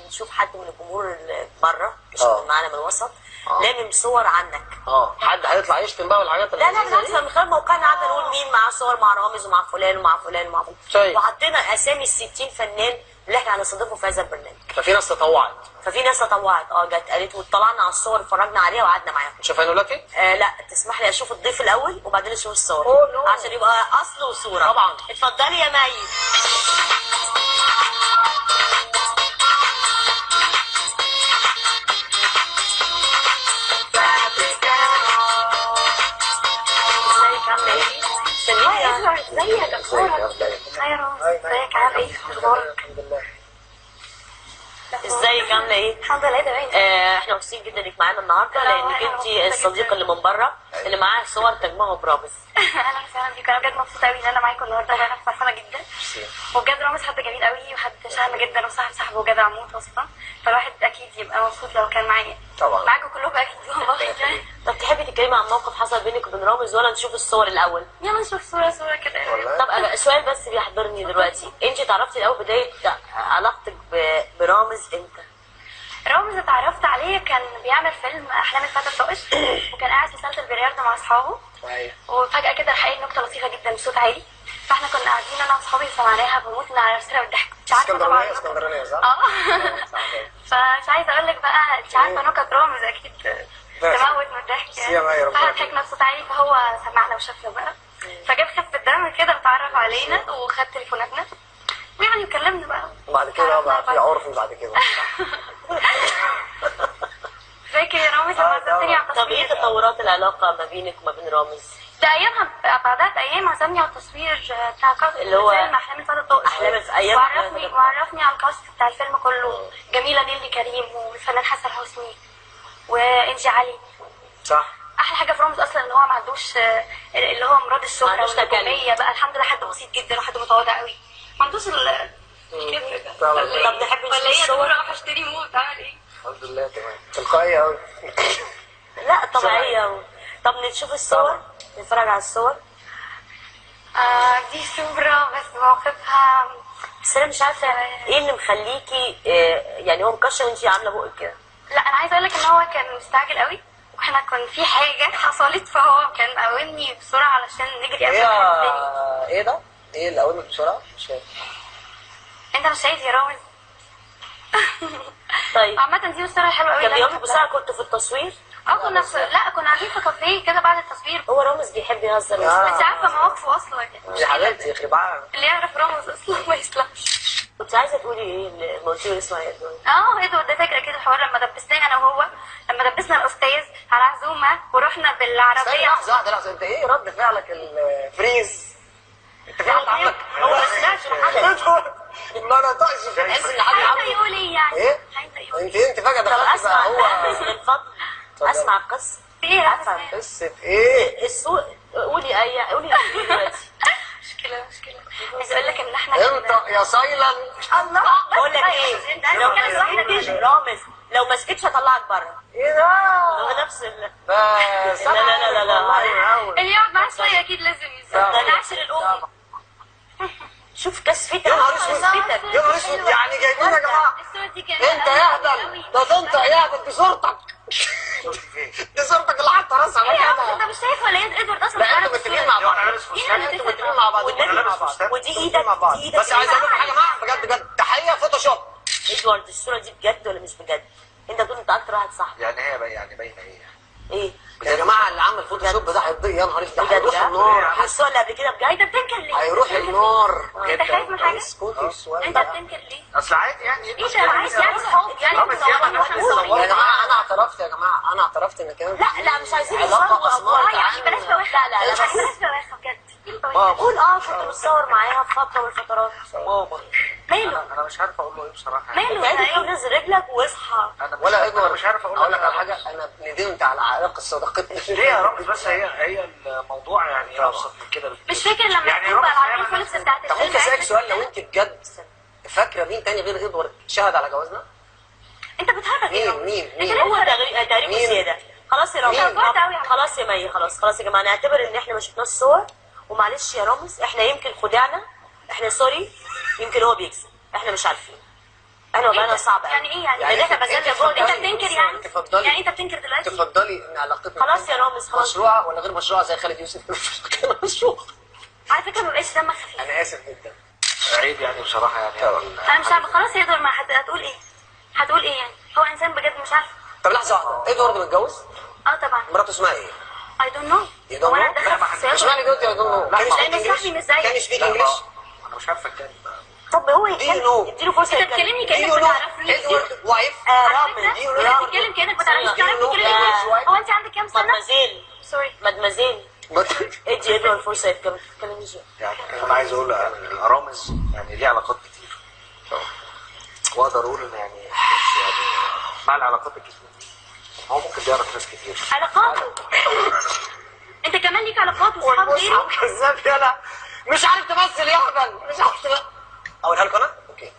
نشوف حد من الجمهور اللي بره مش معانا من الوسط لامم صور عنك. حد هيطلع يشتم بقى والحاجات لا بالعكس، من خلال موقعنا قعدنا نقول مين معاه صور مع رامز ومع فلان ومع فلان ومع فلان. طيب. وحطينا اسامي ال60 فنان اللي احنا هنستضيفهم في هذا البرنامج. ففي ناس تطوعت. جت قالت وطلعنا على الصور اتفرجنا عليها وقعدنا معاهم. شوفها دلوقتي؟ لا تسمح لي اشوف الضيف الاول وبعدين اشوف الصور. عشان يبقى اصل وصوره. طبعا. اتفضلي يا مي. ازيك اخبارك؟ هاي رامز، ازيك عامل ايه؟ اخبارك؟ الحمد لله. ازيك عامله ايه؟ الحمد لله تمام. احنا مبسوطين جدا انك معانا النهارده لانك انت الصديقه اللي من بره اللي معاها صور تجمعه برامز. اهلا وسهلا بيكم، انا بجد مبسوطه قوي ان انا معاكم النهارده وانا فرحانه جدا. وبجد رامز حد جميل قوي وحد شهم جدا وصاحب صاحبه وجدع موت اصلا، فالواحد اكيد يبقى مبسوط لو كان معايا. طبعا. معاكم كلكم اكيد والله يعني. طب تحبي تتكلمي عن موقف حصل بينك وبين رامز ولا نشوف الصور الاول؟ يلا نشوف صوره كده. طب سؤال بس بيحضرني دلوقتي، انت تعرفتي الاول بدايه علاقتك برامز امتى؟ رامز اتعرفت عليه كان بيعمل فيلم احلام الفتى الطائش وكان قاعد في صاله البلياردو مع اصحابه. وفجاه كده راح قايل نكته لطيفه جدا بصوت عالي، فاحنا كنا قاعدين انا واصحابي سمعناها بموت من على نفسنا بالضحك. مش عارفه طبعا. اسكندرانيه صح؟ فمش عايزه اقول لك بقى انت عارفه نكت رامز اكيد تموت من الضحك يعني. فاحنا ضحكنا بصوت عالي فهو سمعنا وشافنا بقى، فجاب خفه الدم كده وتعرف علينا وخد تليفوناتنا ويعني كلمنا بقى. بعد كده بقى في عرف بعد كده. فاكر يا رامز لما عزمتني على التصوير؟ طب ايه تطورات العلاقه ما بينك وما بين رامز؟ ده ايامها بعدها بايام عزمني على التصوير بتاع كاست اللي هو فيلم احلام الفتى الطائش. احلام في ايام وعرفني على الكاست بتاع الفيلم كله، جميله نيلي كريم والفنان حسن حسني وانجي علي. صح. احلى حاجه في رامز اصلا ان هو ما عندوش اللي هو مراد الشهره والنجوميه بقى، الحمد لله حد بسيط جدا وحد متواضع قوي، ما عندوش الكبر ده. طب نحب نشوف الصور. ولا هي اروح اشتري موت اعمل ايه؟ الحمد لله تمام. تلقائيه قوي. لا طبيعيه. طب نشوف الصور، نتفرج على الصور. دي صورة بس موقفها. بس انا مش عارفه ايه اللي مخليكي يعني هو مكشر وانتي عامله بقك كده. لا انا عايزه اقول لك ان هو كان مستعجل قوي واحنا كان في حاجه حصلت فهو كان مقومني بسرعه علشان نجري قبل حد تاني. ايه ده؟ ايه اللي قومك بسرعه؟ مش فاهم. انت مش شايف يا رامز؟ طيب عامه دي صورة حلوه قوي. كان بيقومك بسرعه كنت في التصوير؟ كنا كنا قاعدين في كافيه كده بعد التصوير. هو رامز بيحب يهزر. انت عارفه مواقفه اصلا يا حبيبتي يخرب عقلك. اللي يعرف رامز اصلا ما يسلمش. كنت عايزه تقولي ايه اللي ما قلتيش اسمها ايه؟ ادوارد ده فاكره كده الحوار لما دبسناه انا وهو، لما دبسنا الاستاذ على عزومه ورحنا بالعربيه. لحظه واحده انت ايه رد فعلك الفريز؟ انت في حد عملك؟ هو ما سمعش حاجه. ما انا طايش تحس ان حد انت عمل يقول ايه يعني؟ ايه؟ انت فجاه طب دخلت بقى هو من فضل اسمع القصه. ايه افهم قصه ايه؟ السوق. قولي دلوقتي. مشكله عايز اقول لك ان احنا انت يا سايلنت. الله بقول لك ايه، لو رامز لو ما سكتش هطلعك بره. ايه ده؟ هو نفس بس لا اللي يقعد معاه شويه اكيد لازم يسمع. ده نعشر الام. شوف كسفتك. يا نهار اسود يا نهار اسود، يعني جايبين يا جماعه الصوره دي جميله. انت يهبل ده انت يهبل. دي صورتك دي صورتك اللي حاطه راسها مكانها. انت مش شايف ولا ايه ادوارد اصلا؟ لا انتوا متفقين مع بعض. انتوا متفقين مع بعض. ودي ايدك بس عايز اقول لك حاجه بجد تحيه فوتوشوب. ادوارد الصوره دي بجد ولا مش بجد؟ انت بتقول انت اكتر واحد صح. يعني هي باينه ايه يا جماعه اللي عمل فوتوشوب ده هيضيع. يا نهار اسود هيروح النار. الصوره اللي قبل كده بجد. انت بتنكر ليه؟ هيروح النار. انت خايف من حاجه؟ اسكتي السؤال انت بتنكر ليه؟ اصل عادي يعني ايه ده عايز يعني صحاب يعني يا جماعه انا اعترفت انا اعترفت ان كان لا مش عايزين علاقه اسمار. يعني بلاش بواخه. لا بلاش بواخه بجد. قول كنت بتصور معاها في فتره من الفترات. ماما ماله؟ انا مش عارف اقول له ايه بصراحه. ماله؟ انت نزل رجلك واصحى. ولا انا مش عارف اقول لك على حاجه. انا ندمت على علاقه صداقتنا. ليه يا رامز؟ بس هي الموضوع يعني ابسط من كده بكتير. مش فاكر لما يعني تبقى العربيه الفولكس بتاعت طب ممكن اسالك سؤال؟ لو انت بجد فاكره مين تاني غير ادوارد شهد على جوازنا؟ انت بتهرج يا رامز. مين؟ هو تقريبا زياده. خلاص يا رامز. مين؟ خلاص يا مي. خلاص يا جماعه نعتبر ان احنا ما شفناش الصور. ومعلش يا رامز احنا يمكن خدعنا. احنا سوري. يمكن هو بيكذب. احنا مش عارفين. انا والله صعب قوي. يعني ايه يعني؟ يعني احنا بذلنا جهد، انت تفضلي- بتنكر يعني؟ تفضلي- يعني انت بتنكر دلوقتي؟ تفضلي ان علاقتنا خلاص يا رامز خلاص. مشروعه ولا غير مشروعه زي خالد يوسف كان مشروع. على فكره ما بقاش دمك خفيف. انا اسف جدا. عيب يعني بصراحه يعني انا مش عارفه خلاص يا دور، ما هتقول ايه؟ هتقول ايه يعني؟ هو انسان بجد مش عارفه. طب لحظه واحده، ادوارد متجوز؟ اه طبعا. مراته اسمها ايه؟ I don't know. You don't هو انا know؟ اتدخل في مش السياسه؟ معنى دلوقتي يا دونو لأن صاحبي مش زيك. كان سبيك لا انجلش؟ انا مش عارفه اتكلم بقى. طب هو Do you know؟ اديله فرصه انت يتكلم. بتكلمني Do كانك you ما know تعرفنيش. Edward wife؟ على فكرة، Do you انت know بتتكلم كانك ما تعرفنيش. Do you know بتتكلم Edward's wife؟ هو انت عندك كام سنه؟ مادمازيل سوري. مادمازيل ادي ادوارد فرصه يتكلم. تتكلمي ازاي؟ يعني انا عايز اقول رامز يعني ليه علاقات كتير واقدر اقول ان يعني مش يعني مع العلاقات الكتير دي هو ممكن بيعرف ناس كتير. علاقاته. انت كمان ليك علاقات وصحاب غيري. والمصحف كذاب يالا، مش عارف تمثل يا هبل، مش عارف تمثل. اقولها لكم انا؟ اوكي.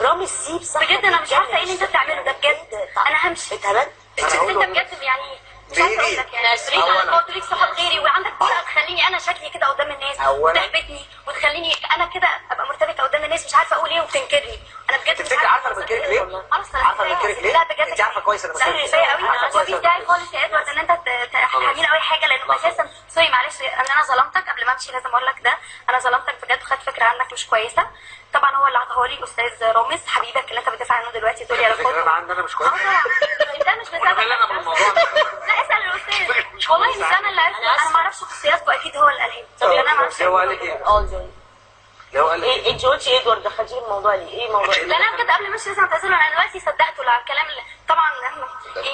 رامز سيب صح. بجد انا مش عارفه ايه اللي انت بتعمله ده بجد. انا همشي. اتهبلت. انت بجد يعني مش عارفه اقول لك يعني 20 أولاً. علاقات وليك صحاب غيري وعندك فرصه تخليني انا شكلي كده قدام الناس أولاً. وتحبطني وتخليني انا كده ابقى مرتبكه قدام الناس مش عارفه اقول ايه وتنكرني. انا بجد مش تفتكري عارفه انا بنكرك ليه؟ خلاص عارفه انا بنكرك ليه؟ لا بجد انت عارفه كويس انا لا بنكرك كفايه قوي. عارفة انا كويس مش أنا داعي بنكرك. خالص يا ادوارد ان انت تحاميني اي حاجه لانه اساسا سوري معلش ان انا ظلمتك قبل ما امشي لازم اقول لك ده. انا ظلمتك بجد وخدت فكره عنك مش كويسه. طبعا هو اللي عطاها لي الاستاذ رامز حبيبك اللي انت بتدافع عنه دلوقتي تقول لي فكرة علاقات. انا عندي انا مش كويس. انت مش وانا مالي انا بالموضوع ده. لا اسال الاستاذ. والله مش انا اللي عرفت. انا ما اعرفش خصوصياتكم اكيد هو اللي قالها. طب انا ما اعرفش. هو قال لك ايه؟ جون. هو قال لك ايه انت قلتي ادوارد دخلتي الموضوع ليه؟ ايه الموضوع؟ لا انا بجد قبل ما امشي لازم اعتذر. انا دلوقتي صدقته على الكلام اللي طبعا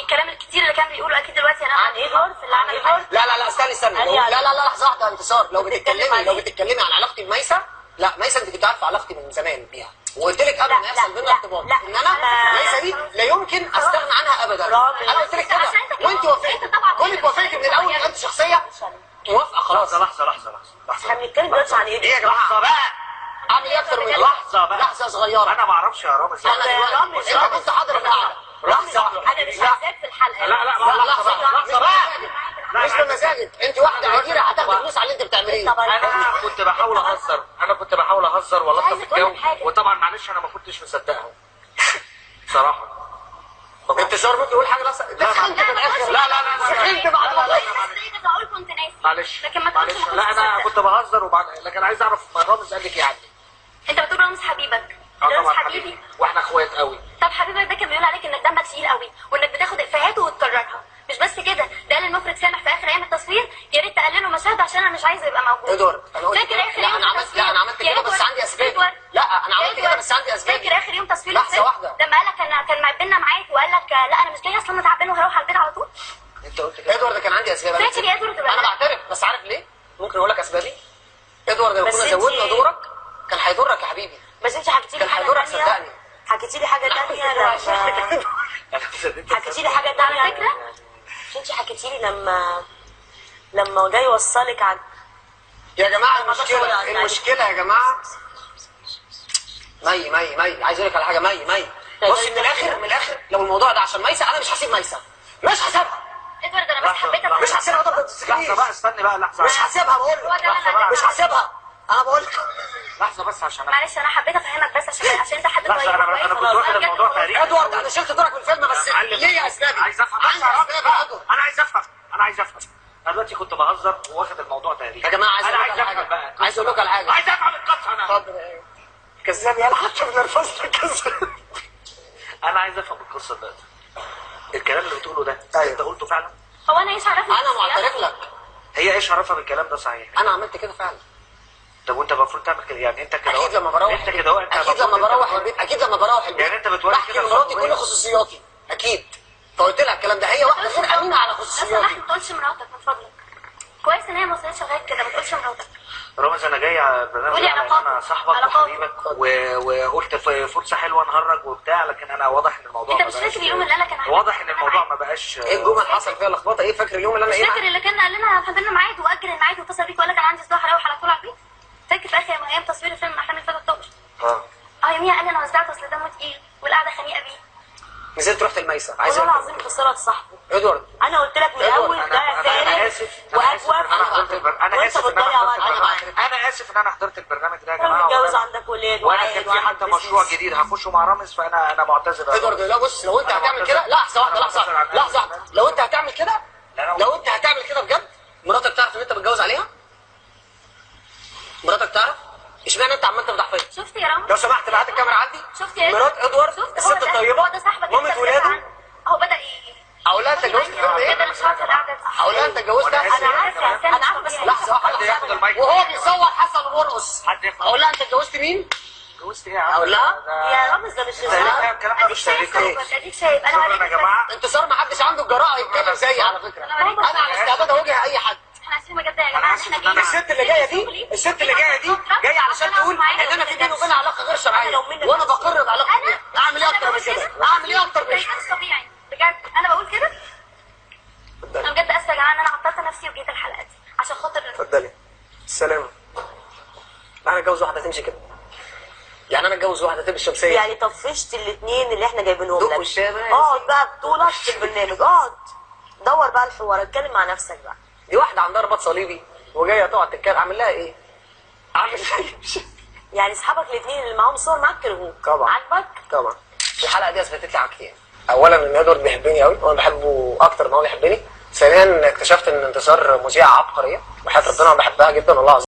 الكلام الكتير اللي كان بيقوله اكيد دلوقتي انا عن ادوارد في اللي عمل ادوارد. لا استني لا لحظه واحده انتصار. لو بتتكلمي عن علاقتي بميسه، لا ميسه انت كنت عارفه علاقتي من زمان بيها وقلت لك قبل ما يحصل بينا ارتباط ان انا ميسه دي لا يمكن استغنى عنها ابدا. انا قلت لك كده وانت وافقتي. كونك وافقتي من الاول يبقى انت شخصيه موافقه خلاص. لحظه احنا بنتكلم دلوقتي عن ايه ايه؟ يا جماعه بقى؟ اعمل ايه اكتر من لحظه صغيره. انا ما اعرفش يا رامز. رامز انت كنت حاضر في القعده. لحظه انا مش عايزاك في الحلقه. لحظه بقى مش بمزاجك. انت واحده اجيره هتاخد فلوس على اللي انت بتعمليه. انا كنت بحاول اهزر والطف الجو وطبعا معلش انا ما كنتش مصدقها بصراحه. انتصار ممكن تقول حاجه بس سخنت في الاخر. لا سخنت بعد ما اقول كنت ناسي معلش لكن ما تقولش لا انا كنت بهزر لكن عايز اعرف رامز قال لك ايه عني. انت بتقول رامز حبيبك. رامز طبعا حبيبي واحنا اخوات قوي. طب حبيبك ده كان بيقول عليك انك دمك تقيل قوي وانك بتاخد افيهاته وتكررها. مش بس كده ده قال المخرج سامح في اخر ايام التصوير يا ريت تقللوا مشاهد عشان انا مش عايزه يبقى موجود. ادوارد انا قلت فاكر اخر لا يوم انا عملت التصوير؟ انا عملت يا كده بس إدوارد، عندي اسباب. إدوارد، لا انا يا عملت كده إدوارد، بس عندي اسباب. فاكر اخر يوم تصوير لحظه الفيلم؟ واحده لما قال لك كان معبنا معاك وقال لك لا انا مش جاي اصلا انا تعبان وهروح على البيت على طول. انت قلت كده. ادوارد كان عندي اسباب. فاكر يا ادوارد انا بعترف بس عارف ليه؟ ممكن اقول لك اسبابي. ادوارد لو بس كنا انت- زودنا دورك كان هيضرك يا حبيبي. بس انت حكيتي لي كان حاجه هيضرك ثانيه. صدقني. حكيتي لي حاجه ثانيه لما حكيتي لي حاجه ثانيه على فكره. مش انت حكيتي لي لما جاي يوصلك عن يا جماعه المشكله يا جماعه مي عايز اقول لك على حاجه. مي بصي من الاخر لو الموضوع ده عشان ميسه انا مش هسيب ميسه. مش هسيبها. ادوارد انا بس حبيتك مش هسيبها. لحظه بقى استني بقى لحظه. مش هسيبها بقول هو ده اللي لك. أنا مش هسيبها انا بقول لك. لحظه بس عشان معلش انا حبيت افهمك بس عشان انت حد لحظة، أنا كنت واخد الموضوع تاريخي. ادوارد انا شلت دورك من الفيلم بس ليه يا اسبابي؟ عايز افهم عندي اسباب يا ادوارد. انا عايز افهم انا دلوقتي كنت بهزر واخد الموضوع تاريخي. يا جماعه انا عايز افهم بقى. عايز اقول لك على حاجه. عايز افهم القصه انا. اتفضل. كذاب يلا حتى من الفصل كذاب. انا عايز افهم القصه دلوقتي. الكلام اللي بتقوله ده أيوة. انت قلته فعلا؟ هو انا ايش عرفني؟ انا معترف لك. هي ايش عرفها بالكلام ده صحيح؟ انا عملت كده فعلا. طب وانت المفروض تعمل كده يعني انت كده اكيد لما بروح انت كده انت اكيد لما بروح البيت يعني انت بتوري بحكي كده لمراتي خطوة. كل خصوصياتي اكيد. فقلت لها الكلام ده هي واحده غير امينه على لو سمحت خصوصياتي. ما تقولش مراتك من فضلك. كويس ان هي ما وصلتش لغايه كده ما تقولش مراتك. رامز انا جاي على البرنامج قولي على ان علاقات. انا صاحبك علاقات. وحبيبك وقلت فرصه حلوه نهرج وبتاع لكن انا واضح ان الموضوع انت ما مش بقاش فاكر اليوم اللي انا كان واضح ان الموضوع ما بقاش ايه الجمل اللي حصل فيها لخبطه؟ ايه فاكر اليوم اللي انا مش ايه فاكر اللي كان قال لنا حضرنا ميعاد واجل الميعاد واتصل بيك وقال لك انا عندي صداع هروح على طول على البيت. فاكر في اخر ايام تصوير الفيلم من احلام الفتى الطائر. اه يوميها قال لي انا وزعت اصل دمه تقيل والقعده خنيقه بيه. نزلت رحت الميسة عايز والله العظيم خسرت صاحبه. ادوارد انا قلت لك من الاول ده انا فارق اسف انا اسف ان انا حضرت انا وانت اسف ان بتضيع انا حضرت وقت. البرنامج انا اسف ان انا حضرت البرنامج ده يا انت جماعه متجوز عندك ولاد وانا وعائل كان في وعندك حتى مشروع بيزنس. جديد هخشه مع رامز فانا معتذر. ادوارد لا بص لو انت أنا هتعمل معتذر. كده لحظه واحده أنا لحظه معتذر عن لحظه نفسي. واحده لو انت هتعمل كده لا، لو انت هتعمل كده بجد مراتك تعرف ان انت متجوز عليها؟ مراتك تعرف؟ اشمعنى انت عمال تفضح فيا؟ شفت يا رامز؟ لو سمحت بعت الكاميرا عندي. شفت يا مرات ادوارد شفت الست الطيبه هو ده صاحبك مامة اللي ولاده. عنه. هو بدأ اقول لها انت اتجوزت فيلم ايه؟ كده مش عارفه القعده دي. اقول لها انت اتجوزت انا عارفه انا عارفه بس لحظه حد واحده ياخد المايك. وهو بيصور حسن ومرقص حد ياخد اقول لها انت اتجوزت مين؟ جوزت ايه يا عم؟ اقول لها يا رامز ده مش لا. الكلام ده اديك مش شايف شريك. اديك شايف انا شكرا هوريك يا جماعه. انتصار ما حدش عنده الجراءه يتكلم زيي على فكره انا على استعداد اواجه اي حد. احنا اسفين بجد يا جماعه ان احنا جايين الست اللي جايه دي الست اللي جايه دي جايه علشان تقول ان انا في بيني وبينها علاقه غير شرعيه وانا بقر بعلاقتي بيها. اعمل ايه اكتر من كده؟ اعمل ايه اكتر من ده كده؟ مش طبيعي بجد انا بقول كده. انا بجد اسفه يا جماعه ان انا عطلت نفسي وجيت الحلقه دي عشان خاطر اتفضلي السلام. انا اتجوز واحده تمشي كده يعني انا اتجوز واحده تلبس شمسيه يعني طفشت الاثنين اللي احنا جايبينهم دق لك. والشام. اقعد بقى بطولك في البرنامج اقعد دور بقى الحوار اتكلم مع نفسك بقى. دي واحده عندها رباط صليبي وجايه تقعد تتكلم اعمل لها ايه؟ اعمل لها ايه؟ يعني اصحابك الاثنين اللي معاهم صور معاك كرهوك طبعا. عاجبك؟ طبعا الحلقه دي اثبتت لي حاجتين. اولا ان ادوارد بيحبني قوي وانا بحبه اكتر ما هو بيحبني. ثانيا اكتشفت ان انتصار مذيعه عبقريه وحياه ربنا انا بحبها جدا والله العظيم.